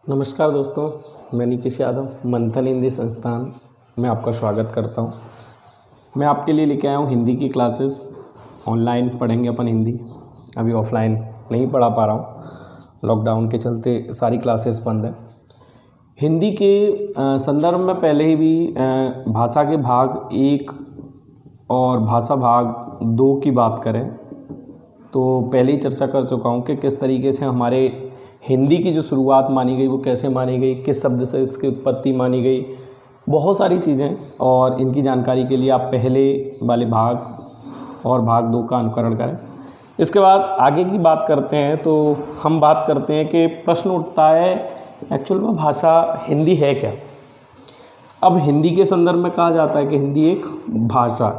नमस्कार दोस्तों, मैं निकेश यादव मंथन हिंदी संस्थान में आपका स्वागत करता हूं। मैं आपके लिए लेके आया हूं हिंदी की क्लासेस। ऑनलाइन पढ़ेंगे अपन हिंदी, अभी ऑफलाइन नहीं पढ़ा पा रहा हूं, लॉकडाउन के चलते सारी क्लासेस बंद हैं। हिंदी के संदर्भ में पहले ही भी भाषा के भाग 1 और भाषा भाग 2 की बात करें तो पहले ही चर्चा कर चुका हूं कि किस तरीके से हमारे हिंदी की जो शुरुआत मानी गई वो कैसे मानी गई, किस शब्द से इसकी उत्पत्ति मानी गई, बहुत सारी चीज़ें, और इनकी जानकारी के लिए आप पहले वाले भाग और भाग 2 का अनुकरण करें। इसके बाद आगे की बात करते हैं तो हम बात करते हैं कि प्रश्न उठता है एक्चुअल में भाषा हिंदी है क्या। अब हिंदी के संदर्भ में कहा जाता है कि हिंदी एक भाषा,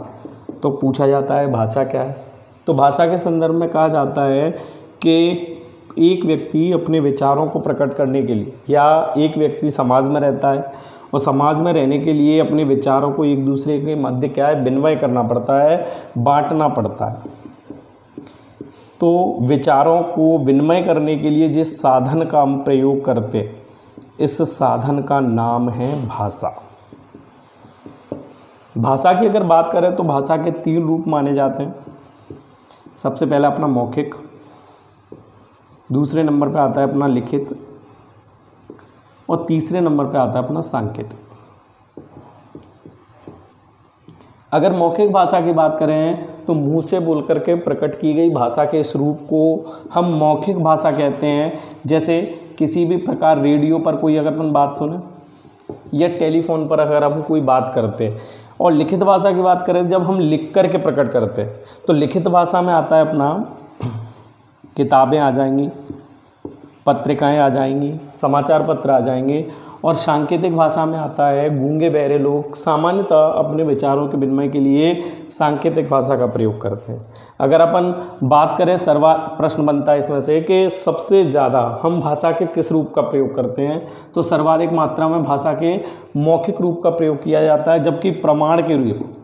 तो पूछा जाता है भाषा क्या है। तो भाषा के संदर्भ में कहा जाता है कि एक व्यक्ति अपने विचारों को प्रकट करने के लिए, या एक व्यक्ति समाज में रहता है और समाज में रहने के लिए अपने विचारों को एक दूसरे के मध्य क्या है, विनिमय करना पड़ता है, बांटना पड़ता है। तो विचारों को विनिमय करने के लिए जिस साधन का हम प्रयोग करते हैं, इस साधन का नाम है भाषा। भाषा की अगर बात करें तो भाषा के 3 रूप माने जाते हैं। सबसे पहला अपना मौखिक, दूसरे नंबर पे आता है अपना लिखित, और तीसरे नंबर पे आता है अपना सांकेतिक। अगर मौखिक भाषा की बात करें तो मुंह से बोल करके प्रकट की गई भाषा के इस रूप को हम मौखिक भाषा कहते हैं। जैसे किसी भी प्रकार रेडियो पर कोई अगर अपन बात सुने या टेलीफोन पर अगर हम कोई बात करते हैं। और लिखित भाषा की बात करें जब हम लिख करके प्रकट करते हैं तो लिखित भाषा में आता है अपना किताबें आ जाएंगी, पत्रिकाएं आ जाएंगी, समाचार पत्र आ जाएंगे, और सांकेतिक भाषा में आता है गूंगे बहरे लोग सामान्यतः अपने विचारों के विनिमय के लिए सांकेतिक भाषा का प्रयोग करते हैं। अगर अपन बात करें प्रश्न बनता है इसमें से कि सबसे ज़्यादा हम भाषा के किस रूप का प्रयोग करते हैं, तो सर्वाधिक मात्रा में भाषा के मौखिक रूप का प्रयोग किया जाता है, जबकि प्रमाण के रूप,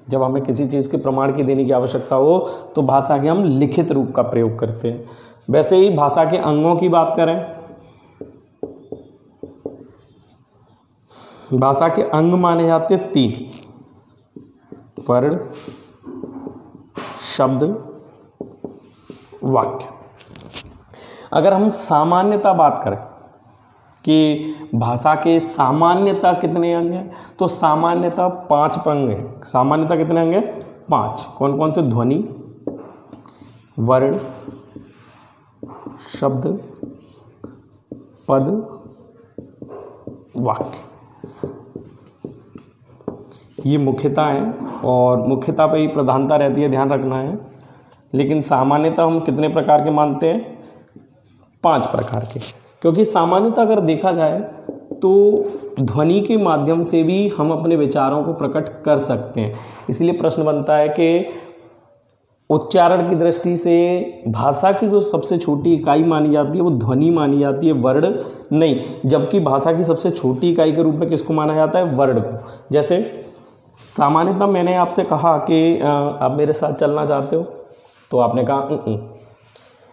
जब हमें किसी चीज़ के प्रमाण की देने की आवश्यकता हो तो भाषा के हम लिखित रूप का प्रयोग करते हैं। वैसे ही भाषा के अंगों की बात करें, भाषा के अंग माने जाते हैं 3: वर्ण, शब्द, वाक्य। अगर हम सामान्यता बात करें कि भाषा के सामान्यता कितने अंग हैं, तो सामान्यता 5 अंग हैं। सामान्यता कितने अंग हैं? 5। कौन कौन से? ध्वनि, वर्ण, शब्द, पद, वाक्य। ये मुख्यता है और मुख्यता पे ही प्रधानता रहती है, ध्यान रखना है। लेकिन सामान्यता हम कितने प्रकार के मानते हैं? 5 प्रकार के। क्योंकि सामान्यतः अगर देखा जाए तो ध्वनि के माध्यम से भी हम अपने विचारों को प्रकट कर सकते हैं। इसलिए प्रश्न बनता है कि उच्चारण की दृष्टि से भाषा की जो सबसे छोटी इकाई मानी जाती है वो ध्वनि मानी जाती है, वर्ण नहीं। जबकि भाषा की सबसे छोटी इकाई के रूप में किसको माना जाता है? वर्ण को। जैसे सामान्यतः मैंने आपसे कहा कि आप मेरे साथ चलना चाहते हो, तो आपने कहा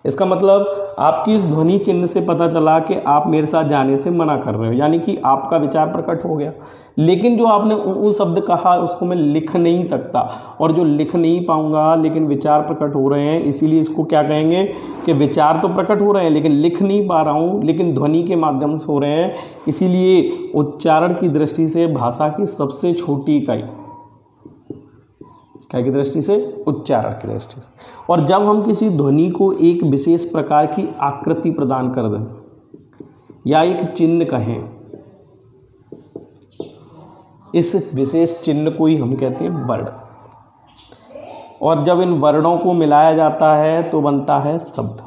इसका मतलब आपकी इस ध्वनि चिन्ह से पता चला कि आप मेरे साथ जाने से मना कर रहे हो, यानी कि आपका विचार प्रकट हो गया। लेकिन जो आपने वो शब्द कहा उसको मैं लिख नहीं सकता, और जो लिख नहीं पाऊंगा लेकिन विचार प्रकट हो रहे हैं, इसीलिए इसको क्या कहेंगे कि विचार तो प्रकट हो रहे हैं लेकिन लिख नहीं पा रहा हूँ, लेकिन ध्वनि के माध्यम से हो रहे हैं। इसीलिए उच्चारण की दृष्टि से भाषा की सबसे छोटी इकाई, क्या की दृष्टि से? उच्चारण की दृष्टि से। और जब हम किसी ध्वनि को एक विशेष प्रकार की आकृति प्रदान कर दें या एक चिन्ह कहें, इस विशेष चिन्ह को ही हम कहते हैं वर्ण। और जब इन वर्णों को मिलाया जाता है तो बनता है शब्द।